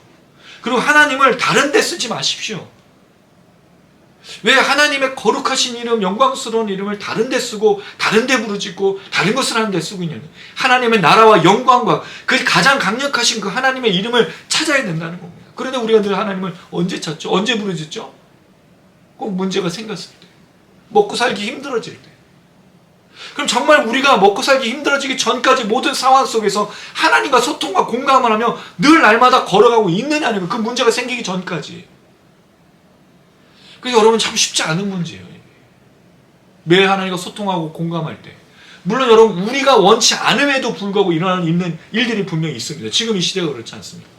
그리고 하나님을 다른 데 쓰지 마십시오. 왜 하나님의 거룩하신 이름, 영광스러운 이름을 다른 데 쓰고 다른 데 부르짖고 다른 것을 하는 데 쓰고 있냐면, 하나님의 나라와 영광과 그 가장 강력하신 그 하나님의 이름을 찾아야 된다는 겁니다. 그런데 우리가 늘 하나님을 언제 찾죠? 언제 부르짖죠? 꼭 문제가 생겼을 때, 먹고 살기 힘들어질 때. 그럼 정말 우리가 먹고 살기 힘들어지기 전까지 모든 상황 속에서 하나님과 소통과 공감을 하며 늘 날마다 걸어가고 있느냐는 그 문제가 생기기 전까지. 그래서 여러분 참 쉽지 않은 문제예요. 매일 하나님과 소통하고 공감할 때. 물론 여러분 우리가 원치 않음에도 불구하고 일어나는 있는 일들이 분명히 있습니다. 지금 이 시대가 그렇지 않습니까?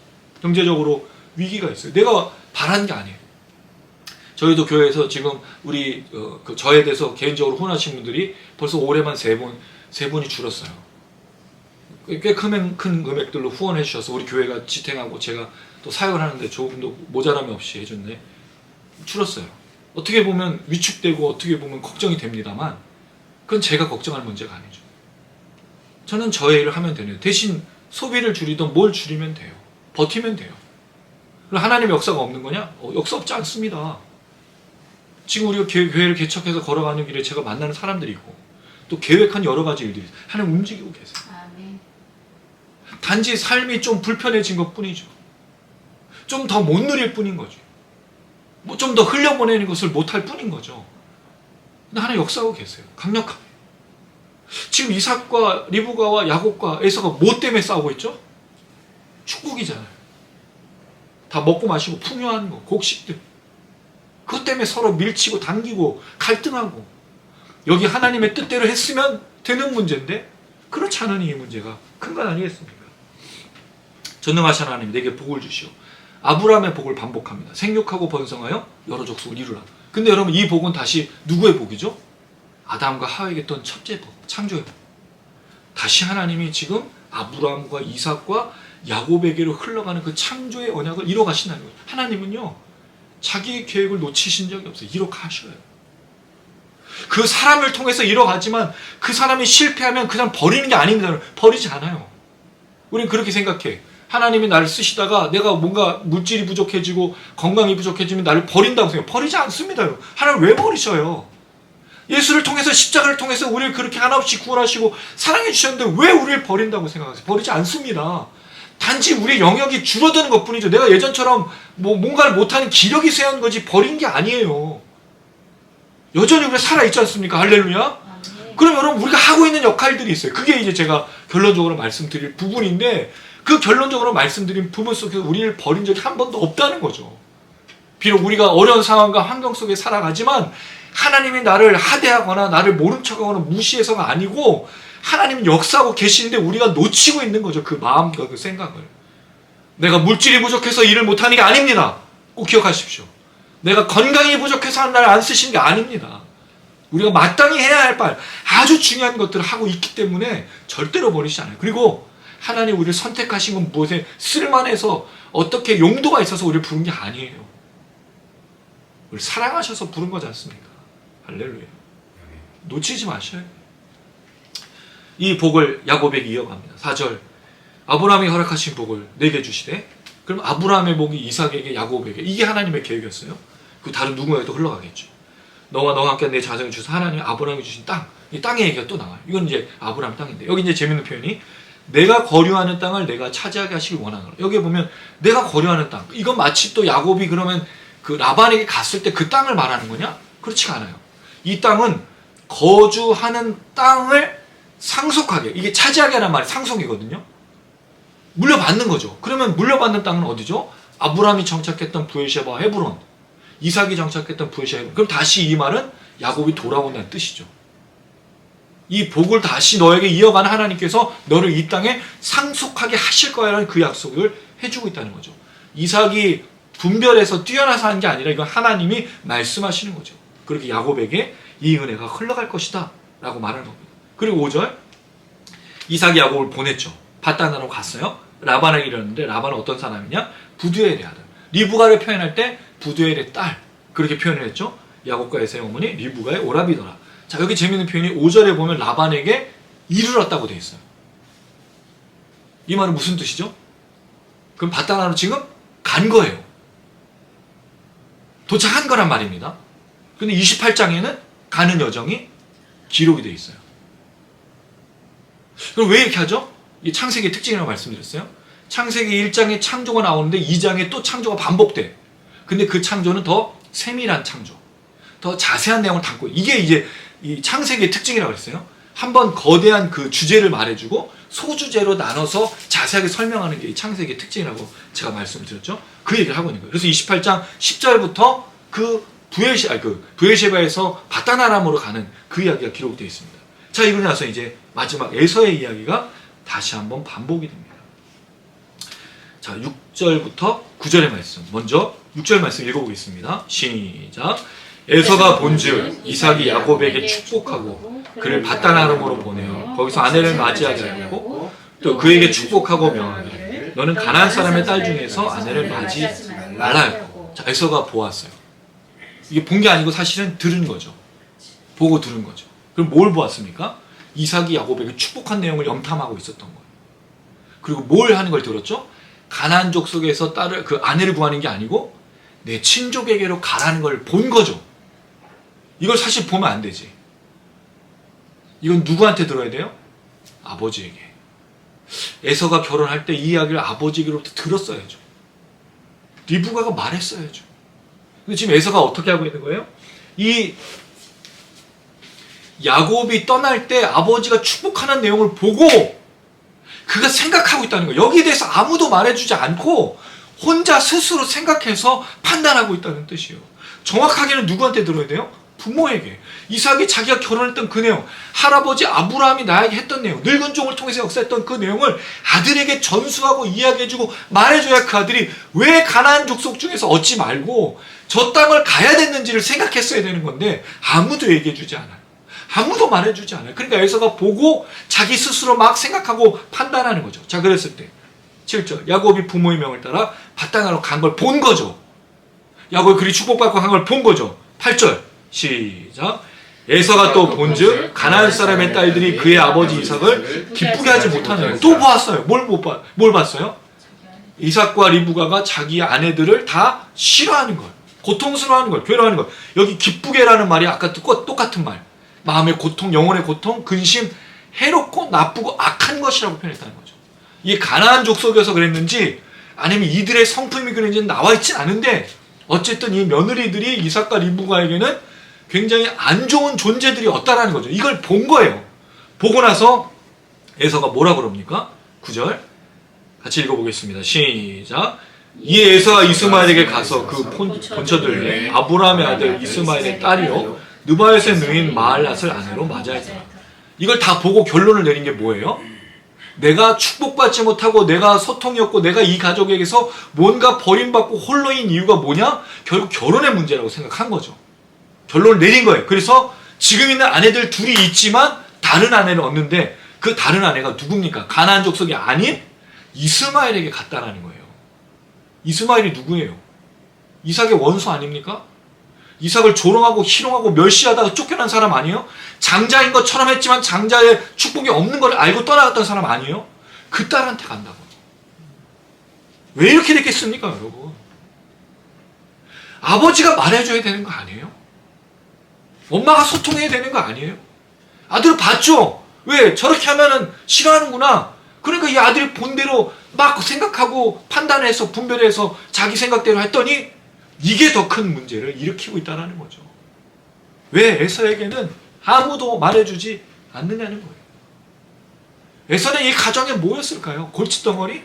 경제적으로 위기가 있어요. 내가 바란 게 아니에요. 저희도 교회에서 지금 우리 저에 대해서 개인적으로 후원하신 분들이 벌써 올해만 세 분이 줄었어요. 꽤 큰 금액들로 후원해 주셔서 우리 교회가 지탱하고 제가 또 사역을 하는데 조금도 모자람이 없이 해줬네. 줄었어요. 어떻게 보면 위축되고 어떻게 보면 걱정이 됩니다만 그건 제가 걱정할 문제가 아니죠. 저는 저의 일을 하면 되네요. 대신 소비를 줄이든 뭘 줄이면 돼요. 버티면 돼요. 그럼 하나님의 역사가 없는 거냐? 역사 없지 않습니다. 지금 우리가 교회를 개척해서 걸어가는 길에 제가 만나는 사람들이 있고 또 계획한 여러 가지 일들이 하나님 움직이고 계세요. 아멘. 단지 삶이 좀 불편해진 것 뿐이죠. 좀 더 못 누릴 뿐인 거죠. 뭐 좀 더 흘려보내는 것을 못할 뿐인 거죠. 근데 하나님 역사하고 계세요. 강력하게. 지금 이삭과 리브가와 야곱과 에서가 뭐 때문에 싸우고 있죠? 축복이잖아요. 다 먹고 마시고 풍요한 거, 곡식들. 그것 때문에 서로 밀치고 당기고 갈등하고 여기 하나님의 뜻대로 했으면 되는 문제인데 그렇지 않으니 이 문제가 큰 건 아니겠습니까? 전능하신 하나님 내게 복을 주시오. 아브라함의 복을 반복합니다. 생육하고 번성하여 여러 족속을 이루라. 근데 여러분 이 복은 다시 누구의 복이죠? 아담과 하와에게 했던 첫째 복, 창조의 복. 다시 하나님이 지금 아브라함과 이삭과 야곱에게로 흘러가는 그 창조의 언약을 이뤄가신다는 거예요. 하나님은요 자기의 계획을 놓치신 적이 없어요. 이뤄가셔요. 그 사람을 통해서 이뤄가지만 그 사람이 실패하면 그 사람 버리는 게 아닙니다. 버리지 않아요. 우리는 그렇게 생각해. 하나님이 나를 쓰시다가 내가 뭔가 물질이 부족해지고 건강이 부족해지면 나를 버린다고 생각해요. 버리지 않습니다. 하나님 왜 버리셔요? 예수를 통해서 십자가를 통해서 우리를 그렇게 하나없이 구원하시고 사랑해 주셨는데 왜 우리를 버린다고 생각하세요? 버리지 않습니다. 단지 우리의 영역이 줄어드는 것뿐이죠. 내가 예전처럼 뭔가를 못하는 기력이 쇠한 거지 버린 게 아니에요. 여전히 우리가 살아있지 않습니까? 할렐루야. 그럼 여러분 우리가 하고 있는 역할들이 있어요. 그게 이제 제가 결론적으로 말씀드릴 부분인데 그 결론적으로 말씀드린 부분 속에서 우리를 버린 적이 한 번도 없다는 거죠. 비록 우리가 어려운 상황과 환경 속에 살아가지만 하나님이 나를 하대하거나 나를 모른 척하거나 무시해서가 아니고 하나님은 역사하고 계시는데 우리가 놓치고 있는 거죠. 그 마음과 그 생각을. 내가 물질이 부족해서 일을 못하는 게 아닙니다. 꼭 기억하십시오. 내가 건강이 부족해서 나를 안 쓰시는 게 아닙니다. 우리가 마땅히 해야 할 바 아주 중요한 것들을 하고 있기 때문에 절대로 버리지 않아요. 그리고 하나님 우리를 선택하신 건 무엇에 쓸만해서 어떻게 용도가 있어서 우리를 부른 게 아니에요. 우리를 사랑하셔서 부른 거지 않습니까? 할렐루야. 놓치지 마셔요. 이 복을 야곱에게 이어갑니다. 4절 아브라함이 허락하신 복을 내게 주시되 그럼 아브라함의 복이 이삭에게 야곱에게 이게 하나님의 계획이었어요. 그 다른 누구에게도 흘러가겠죠. 너와 너와 함께 내 자손을 주셔서 하나님이 아브라함이 주신 땅, 이 땅의 얘기가 또 나와요. 이건 이제 아브라함 땅인데 여기 이제 재밌는 표현이 내가 거류하는 땅을 내가 차지하게 하시길 원하노라. 여기에 보면 내가 거류하는 땅, 이건 마치 또 야곱이 그러면 그 라반에게 갔을 때 그 땅을 말하는 거냐? 그렇지가 않아요. 이 땅은 거주하는 땅을 상속하게, 이게 차지하게 하는 말이 상속이거든요. 물려받는 거죠. 그러면 물려받는 땅은 어디죠? 아브라함이 정착했던 부엘셰바와 헤브론, 이삭이 정착했던 부엘셰바 헤브론. 그럼 다시 이 말은 야곱이 돌아온다는 뜻이죠. 이 복을 다시 너에게 이어가는 하나님께서 너를 이 땅에 상속하게 하실 거야라는 그 약속을 해주고 있다는 거죠. 이삭이 분별해서 뛰어나서 한 게 아니라 이건 하나님이 말씀하시는 거죠. 그렇게 야곱에게 이 은혜가 흘러갈 것이다 라고 말하는 겁니다. 그리고 5절 이삭이 야곱을 보냈죠. 밧단으로 갔어요. 라반에게 이르렀는데 라반은 어떤 사람이냐? 부두엘의 아들. 리브가를 표현할 때 부두엘의 딸 그렇게 표현을 했죠. 야곱과 에사의 어머니 리브가의 오라비더라. 자, 여기 재밌는 표현이 5절에 보면 라반에게 이르렀다고 되어 있어요. 이 말은 무슨 뜻이죠? 그럼 밧단으로 지금 간 거예요. 도착한 거란 말입니다. 근데 28장에는 가는 여정이 기록이 되어 있어요. 그럼 왜 이렇게 하죠? 이 창세기의 특징이라고 말씀드렸어요. 창세기 1장에 창조가 나오는데 2장에 또 창조가 반복돼. 근데 그 창조는 더 세밀한 창조, 더 자세한 내용을 담고, 이게 이제 이 창세기의 특징이라고 했어요. 한번 거대한 그 주제를 말해주고 소주제로 나눠서 자세하게 설명하는 게 이 창세기의 특징이라고 제가 말씀드렸죠. 그 얘기를 하고 있는 거예요. 그래서 28장 10절부터 그 부엘셰바에서 바다나람으로 가는 그 이야기가 기록되어 있습니다. 자, 이러고 나서 이제 마지막 에서의 이야기가 다시 한번 반복이 됩니다. 자, 6절부터 9절의 말씀. 먼저 6절 말씀 읽어보겠습니다. 시작. 에서가 본즉 이삭이 야곱에게 축복하고 그를 바다나람으로 보내어 거기서 아내를 맞이하게 하고 또 그에게 축복하고 명하기를 너는 가나안 사람의 딸 중에서 아내를 맞이하지 말라 하고. 자, 에서가 보았어요. 이게 본 게 아니고 사실은 들은 거죠. 보고 들은 거죠. 그럼 뭘 보았습니까? 이삭이 야곱에게 축복한 내용을 염탐하고 있었던 거예요. 그리고 뭘 하는 걸 들었죠? 가나안족 속에서 딸을, 그 아내를 구하는 게 아니고 내 친족에게로 가라는 걸 본 거죠. 이걸 사실 보면 안 되지. 이건 누구한테 들어야 돼요? 아버지에게. 에서가 결혼할 때 이 이야기를 아버지에게로부터 들었어야죠. 리브가가 말했어야죠. 근데 지금 에서가 어떻게 하고 있는 거예요? 이 야곱이 떠날 때 아버지가 축복하는 내용을 보고 그가 생각하고 있다는 거예요. 여기에 대해서 아무도 말해주지 않고 혼자 스스로 생각해서 판단하고 있다는 뜻이에요. 정확하게는 누구한테 들어야 돼요? 부모에게. 이삭이 자기가 결혼했던 그 내용, 할아버지 아브라함이 나에게 했던 내용, 늙은 종을 통해서 역사했던 그 내용을 아들에게 전수하고 이야기해주고 말해줘야 그 아들이 왜 가나안 족속 중에서 얻지 말고 저 땅을 가야 됐는지를 생각했어야 되는 건데 아무도 얘기해주지 않아요. 아무도 말해주지 않아요. 그러니까 에서가 보고 자기 스스로 막 생각하고 판단하는 거죠. 자, 그랬을 때 7절 야곱이 부모의 명을 따라 바다나로 간 걸 본 거죠. 야곱이 그리 축복받고 간 걸 본 거죠. 8절 시작. 에서가 또 본즉 가나안 사람의 딸들이 그의 아버지 이삭을 기쁘게 하지 못하는. 또 보았어요. 뭘 봤어요? 이삭과 리브가가 자기 아내들을 다 싫어하는 걸, 고통스러워하는 걸, 괴로워하는 걸. 여기 기쁘게라는 말이 아까 똑같은 말. 마음의 고통, 영혼의 고통, 근심, 해롭고 나쁘고 악한 것이라고 표현했다는 거죠. 이게 가나안 족속에서 그랬는지 아니면 이들의 성품이 그런지는 나와 있지 않은데 어쨌든 이 며느리들이 이삭과 리브가에게는 굉장히 안 좋은 존재들이었다라는 거죠. 이걸 본 거예요. 보고 나서 에서가 뭐라 그럽니까? 9절 같이 읽어보겠습니다. 시작. 이에 에서가 이스마엘에게 가서 그 본처들 아브라함의 아들 이스마엘의 딸이요 느바요스의 누인 마할랏을 아내로 맞이하였더라. 이걸 다 보고 결론을 내린 게 뭐예요? 내가 축복받지 못하고 내가 소통이 없고 내가 이 가족에게서 뭔가 버림받고 홀로인 이유가 뭐냐? 결국 결혼의 문제라고 생각한 거죠. 결론을 내린 거예요. 그래서 지금 있는 아내들 둘이 있지만 다른 아내를 얻는데 그 다른 아내가 누굽니까? 가나안 족속이 아닌 이스마엘에게 갔다라는 거예요. 이스마엘이 누구예요? 이삭의 원수 아닙니까? 이삭을 조롱하고 희롱하고 멸시하다가 쫓겨난 사람 아니에요? 장자인 것처럼 했지만 장자의 축복이 없는 걸 알고 떠나갔던 사람 아니에요? 그 딸한테 간다고. 왜 이렇게 됐겠습니까, 여러분? 아버지가 말해줘야 되는 거 아니에요? 엄마가 소통해야 되는 거 아니에요? 아들 봤죠? 왜? 저렇게 하면은 싫어하는구나. 그러니까 이 아들이 본대로 막 생각하고 판단해서 분별해서 자기 생각대로 했더니 이게 더 큰 문제를 일으키고 있다는 거죠. 왜 에서에게는 아무도 말해주지 않느냐는 거예요. 에서는 이 가정에 뭐였을까요? 골칫덩어리?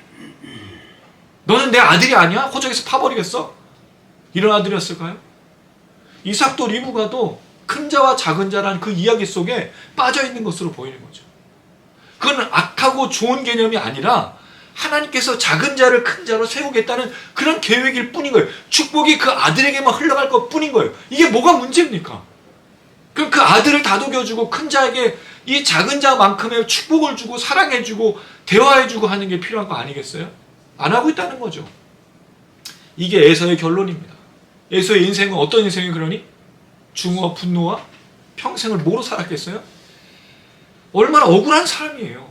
너는 내 아들이 아니야? 호적에서 파버리겠어? 이런 아들이었을까요? 이삭도 리브가도 큰 자와 작은 자라는 그 이야기 속에 빠져있는 것으로 보이는 거죠. 그건 악하고 좋은 개념이 아니라 하나님께서 작은 자를 큰 자로 세우겠다는 그런 계획일 뿐인 거예요. 축복이 그 아들에게만 흘러갈 것 뿐인 거예요. 이게 뭐가 문제입니까? 그럼 그 아들을 다독여주고 큰 자에게 이 작은 자만큼의 축복을 주고 사랑해주고 대화해주고 하는 게 필요한 거 아니겠어요? 안 하고 있다는 거죠. 이게 에서의 결론입니다. 에서의 인생은 어떤 인생이 그러니? 증오와 분노와 평생을 뭐로 살았겠어요? 얼마나 억울한 사람이에요.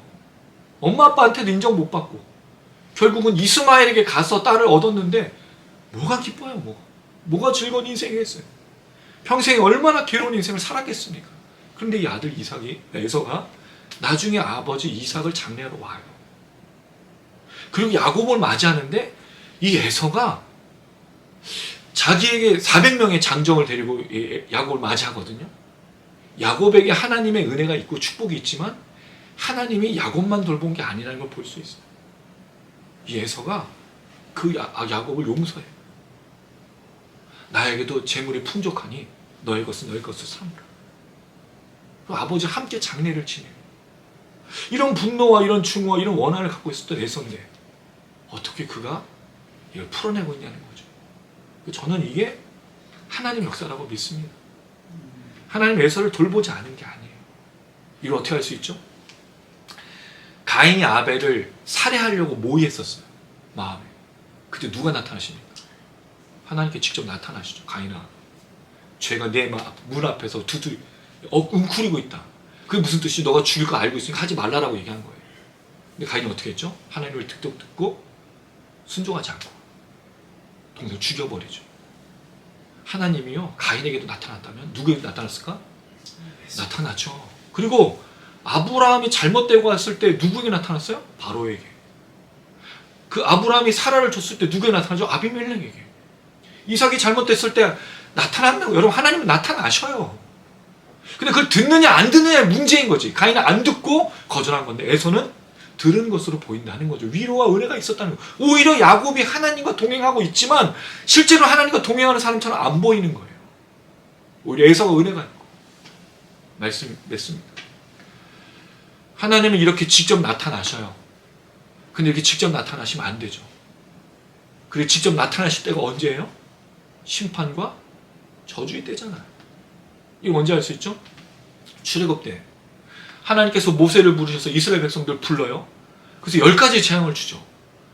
엄마 아빠한테도 인정 못 받고 결국은 이스마엘에게 가서 딸을 얻었는데 뭐가 기뻐요? 뭐가 즐거운 인생이겠어요? 평생에 얼마나 괴로운 인생을 살았겠습니까? 그런데 이 아들 에서가 나중에 아버지 이삭을 장례하러 와요. 그리고 야곱을 맞이하는데 이 에서가 자기에게 400명의 장정을 데리고 야곱을 맞이하거든요. 야곱에게 하나님의 은혜가 있고 축복이 있지만 하나님이 야곱만 돌본 게 아니라는 걸 볼 수 있어요. 이 에서가 그 야곱을 용서해요. 나에게도 재물이 풍족하니 너의 것은 너의 것을 삼으라. 아버지 함께 장례를 지내요. 이런 분노와 이런 증오와 이런 원한을 갖고 있었던 에서인데 어떻게 그가 이걸 풀어내고 있냐는 거죠. 저는 이게 하나님 역사라고 믿습니다. 하나님 에서를 돌보지 않은 게 아니에요. 이걸 어떻게 할 수 있죠? 가인이 아벨을 살해하려고 모의했었어요. 마음에. 그때 누가 나타나십니까? 하나님께 직접 나타나시죠. 가인아, 죄가 내 문 앞에서 웅크리고 있다. 그게 무슨 뜻이? 너가 죽일 거 알고 있으니까 하지 말라라고 얘기한 거예요. 근데 가인이 어떻게 했죠? 하나님을 듣고 순종하지 않고 동생 죽여버리죠. 하나님이요 가인에게도 나타났다면 누구에게 나타났을까? 나타났죠. 그리고 아브라함이 잘못되고 왔을 때 누구에게 나타났어요? 바로에게. 그 아브라함이 사라를 줬을 때 누구에게 나타나죠? 아비멜렉에게. 이삭이 잘못됐을 때 나타난다고. 여러분, 하나님은 나타나셔요. 근데 그걸 듣느냐 안 듣느냐의 문제인 거지. 가인은 안 듣고 거절한 건데 에서는 들은 것으로 보인다는 거죠. 위로와 은혜가 있었다는 거. 오히려 야곱이 하나님과 동행하고 있지만 실제로 하나님과 동행하는 사람처럼 안 보이는 거예요. 오히려 에서가 은혜가 있고. 말씀 맺습니다. 하나님은 이렇게 직접 나타나셔요. 근데 이렇게 직접 나타나시면 안 되죠. 그리고 직접 나타나실 때가 언제예요? 심판과 저주의 때잖아요. 이거 언제 알 수 있죠? 출애굽 때 하나님께서 모세를 부르셔서 이스라엘 백성들을 불러요. 그래서 10가지 재앙을 주죠.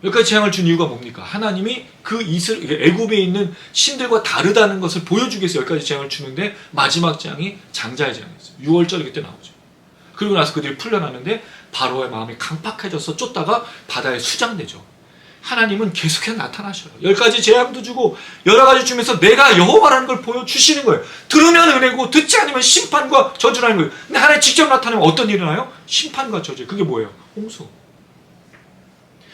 10가지 재앙을 준 이유가 뭡니까? 하나님이 그 애굽에 있는 신들과 다르다는 것을 보여주기 위해서 10가지 재앙을 주는데 마지막 재앙이 장자의 재앙이었어요. 6월절이 그때 나오죠. 그리고 나서 그들이 풀려나는데 바로의 마음이 강팍해져서 쫓다가 바다에 수장되죠. 하나님은 계속해서 나타나셔요. 10가지 재앙도 주고 여러 가지 주면서 내가 여호와라는 걸 보여주시는 거예요. 들으면 은혜고 듣지 않으면 심판과 저주라는 거예요. 근데 하나님 직접 나타나면 어떤 일이 나요? 심판과 저주. 그게 뭐예요? 홍수.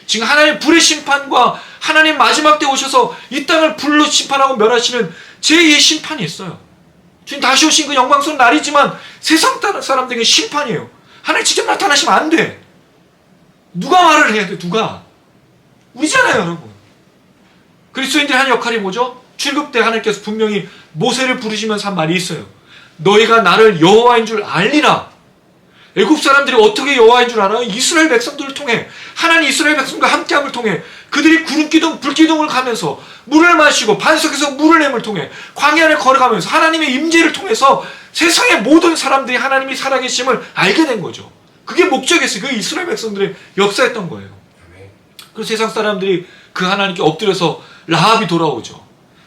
지금 하나님 불의 심판과 하나님 마지막 때 오셔서 이 땅을 불로 심판하고 멸하시는 제2의 심판이 있어요. 지금 다시 오신 그 영광스러운 날이지만 세상 사람들에게 심판이에요. 하나님 직접 나타나시면 안 돼. 누가 말을 해야 돼? 누가? 우리잖아요, 여러분. 그리스도인들이 하는 역할이 뭐죠? 출굽 때 하나님께서 분명히 모세를 부르시면서 한 말이 있어요. 너희가 나를 여호와인 줄 알리라. 애굽 사람들이 어떻게 여호와인 줄 알아요? 이스라엘 백성들을 통해, 하나님 이스라엘 백성과 함께함을 통해 그들이 구름기둥, 불기둥을 가면서 물을 마시고 반석에서 물을 내음을 통해 광야를 걸어가면서 하나님의 임재를 통해서 세상의 모든 사람들이 하나님이 살아계심을 알게 된 거죠. 그게 목적이었어요. 그게 이스라엘 백성들의 역사였던 거예요. 그래서 세상 사람들이 그 하나님께 엎드려서 라합이 돌아오죠.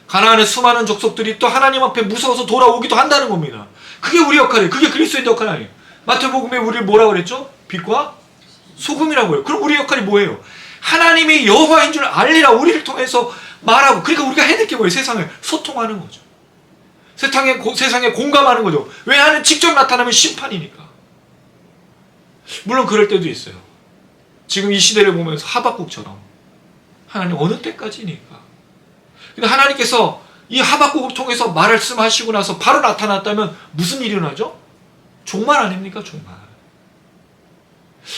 가나안의 수많은 족속들이 또 하나님 앞에 무서워서 돌아오기도 한다는 겁니다. 그게 우리 역할이에요. 그게 그리스도인의 역할 아니에요. 마태복음에 우리를 뭐라고 그랬죠? 빛과 소금이라고 해요. 그럼 우리 역할이 뭐예요? 하나님이 여호와인 줄 알리라. 우리를 통해서 말하고, 그러니까 우리가 해야 될 게 뭐예요? 세상을 소통하는 거죠. 세상에 공감하는 거죠. 왜냐하면 직접 나타나면 심판이니까. 물론 그럴 때도 있어요. 지금 이 시대를 보면서 하박국처럼 하나님 어느 때까지니까. 근데 하나님께서 이 하박국을 통해서 말씀하시고 나서 바로 나타났다면 무슨 일이 일어나죠? 종말 아닙니까? 종말.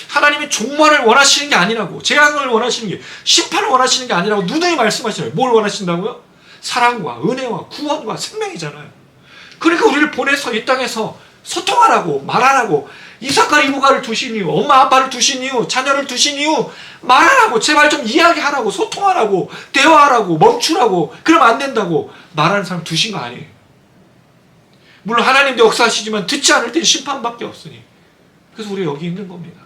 하나님이 종말을 원하시는 게 아니라고, 재앙을 원하시는 게, 심판을 원하시는 게 아니라고 누누이 말씀하시는 거예요. 뭘 원하신다고요? 사랑과 은혜와 구원과 생명이잖아요. 그러니까 우리를 보내서 이 땅에서 소통하라고, 말하라고, 이삭과 리브가를 두신 이유, 엄마 아빠를 두신 이유, 자녀를 두신 이유 말하라고, 제발 좀 이야기하라고, 소통하라고, 대화하라고, 멈추라고, 그러면 안 된다고 말하는 사람 두신 거 아니에요. 물론 하나님도 역사하시지만 듣지 않을 때는 심판밖에 없으니. 그래서 우리가 여기 있는 겁니다.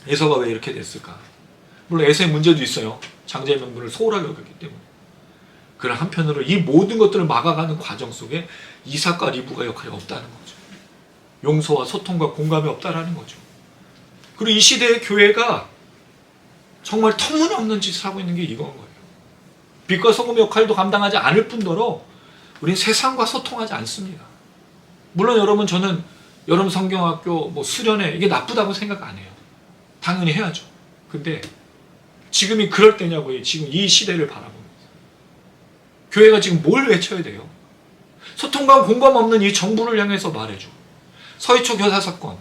에서가 왜 이렇게 됐을까? 물론 에서의 문제도 있어요. 장자의 명분을 소홀하게 여겼기 때문에. 그러나 한편으로 이 모든 것들을 막아가는 과정 속에 이삭과 리브가 역할이 없다는 거죠. 용서와 소통과 공감이 없다라는 거죠. 그리고 이 시대의 교회가 정말 터무니없는 짓을 하고 있는 게 이건 거예요. 빛과 소금의 역할도 감당하지 않을 뿐더러 우리는 세상과 소통하지 않습니다. 물론 여러분, 저는 여러분 성경학교 수련회 이게 나쁘다고 생각 안 해요. 당연히 해야죠. 근데 지금이 그럴 때냐고요. 지금 이 시대를 바라보면서. 교회가 지금 뭘 외쳐야 돼요? 소통과 공감 없는 이 정부를 향해서 말해줘. 서희초 교사 사건,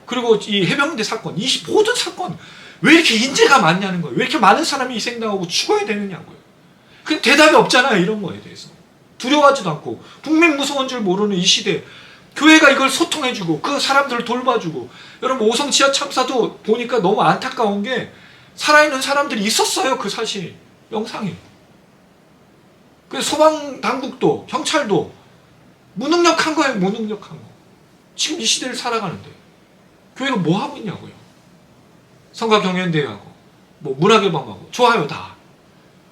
그리고 이 해병대 사건, 이 모든 사건 왜 이렇게 인재가 많냐는 거예요. 왜 이렇게 많은 사람이 희생당하고 죽어야 되느냐고요. 그 대답이 없잖아요. 이런 거에 대해서. 두려워하지도 않고 국민 무서운 줄 모르는 이 시대, 교회가 이걸 소통해주고 그 사람들을 돌봐주고. 여러분 오성 지하 참사도 보니까 너무 안타까운 게 살아있는 사람들이 있었어요. 그 사실 영상이. 그 소방당국도 경찰도 무능력한 거예요. 무능력한 거. 지금 이 시대를 살아가는데 교회가 뭐 하고 있냐고요. 성가경연대회하고 뭐 문화개방하고 좋아요 다.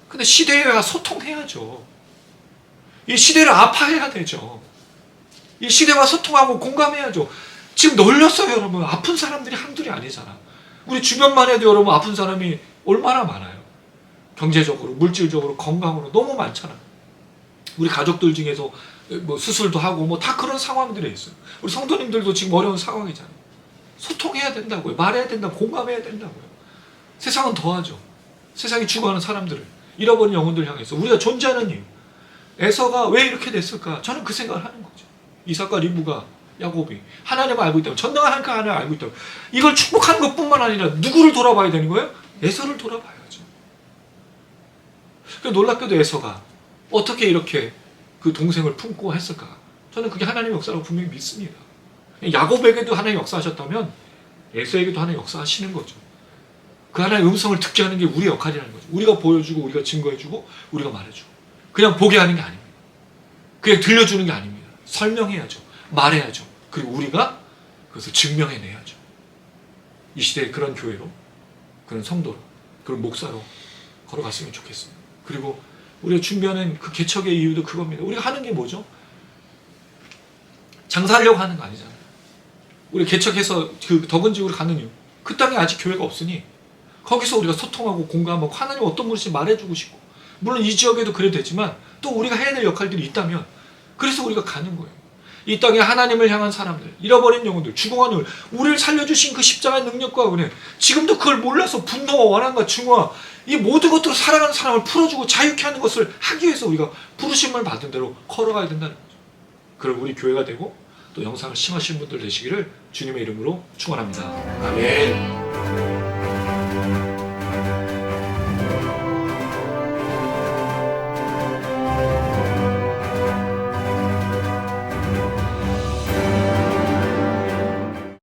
근데 시대와 소통해야죠. 이 시대를 아파해야 되죠. 이 시대와 소통하고 공감해야죠. 지금 널렸어요 여러분. 아픈 사람들이 한둘이 아니잖아. 우리 주변만 해도 여러분 아픈 사람이 얼마나 많아요. 경제적으로 물질적으로 건강으로 너무 많잖아. 우리 가족들 중에서 뭐 수술도 하고 뭐 다 그런 상황들이 있어요. 우리 성도님들도 지금 어려운 상황이잖아요. 소통해야 된다고요. 말해야 된다. 공감해야 된다고요. 세상은 더하죠. 세상이 죽어가는 사람들을, 잃어버린 영혼들 향해서 우리가 존재하는 이유, 에서가 왜 이렇게 됐을까? 저는 그 생각을 하는 거죠. 이삭과 리브가, 야곱이 하나님을 알고 있다고, 전능한 하나님을 알고 있다고, 이걸 축복하는 것뿐만 아니라 누구를 돌아봐야 되는 거예요? 에서를 돌아봐야죠. 놀랍게도 에서가 어떻게 이렇게 그 동생을 품고 했을까? 저는 그게 하나님의 역사라고 분명히 믿습니다. 야곱에게도 하나님 역사하셨다면 에서에게도 하나님 역사하시는 거죠. 그 하나님의 음성을 듣게 하는 게 우리의 역할이라는 거죠. 우리가 보여주고 우리가 증거해주고 우리가 말해주고, 그냥 보게 하는 게 아닙니다. 그냥 들려주는 게 아닙니다. 설명해야죠. 말해야죠. 그리고 우리가 그것을 증명해내야죠. 이 시대에 그런 교회로, 그런 성도로, 그런 목사로 걸어갔으면 좋겠습니다. 그리고 우리가 준비하는 그 개척의 이유도 그겁니다. 우리가 하는 게 뭐죠? 장사하려고 하는 거 아니잖아요. 우리 개척해서 그 덕은지구로 가는 이유, 그 땅에 아직 교회가 없으니 거기서 우리가 소통하고 공감하고 하나님 어떤 분인지 말해주고 싶고, 물론 이 지역에도 그래도 되지만 또 우리가 해야 될 역할들이 있다면, 그래서 우리가 가는 거예요. 이 땅에 하나님을 향한 사람들, 잃어버린 영혼들, 죽어가는 영혼들, 우리를 살려주신 그 십자가의 능력과 은혜, 지금도 그걸 몰라서 분노와 원한과 증오와 이 모든 것들로 살아가는 사람을 풀어주고 자유케 하는 것을 하기 위해서 우리가 부르심을 받은 대로 걸어가야 된다는 거죠. 그럼 우리 교회가 되고 또 영상을 심하신 분들 되시기를 주님의 이름으로 축원합니다. 아멘.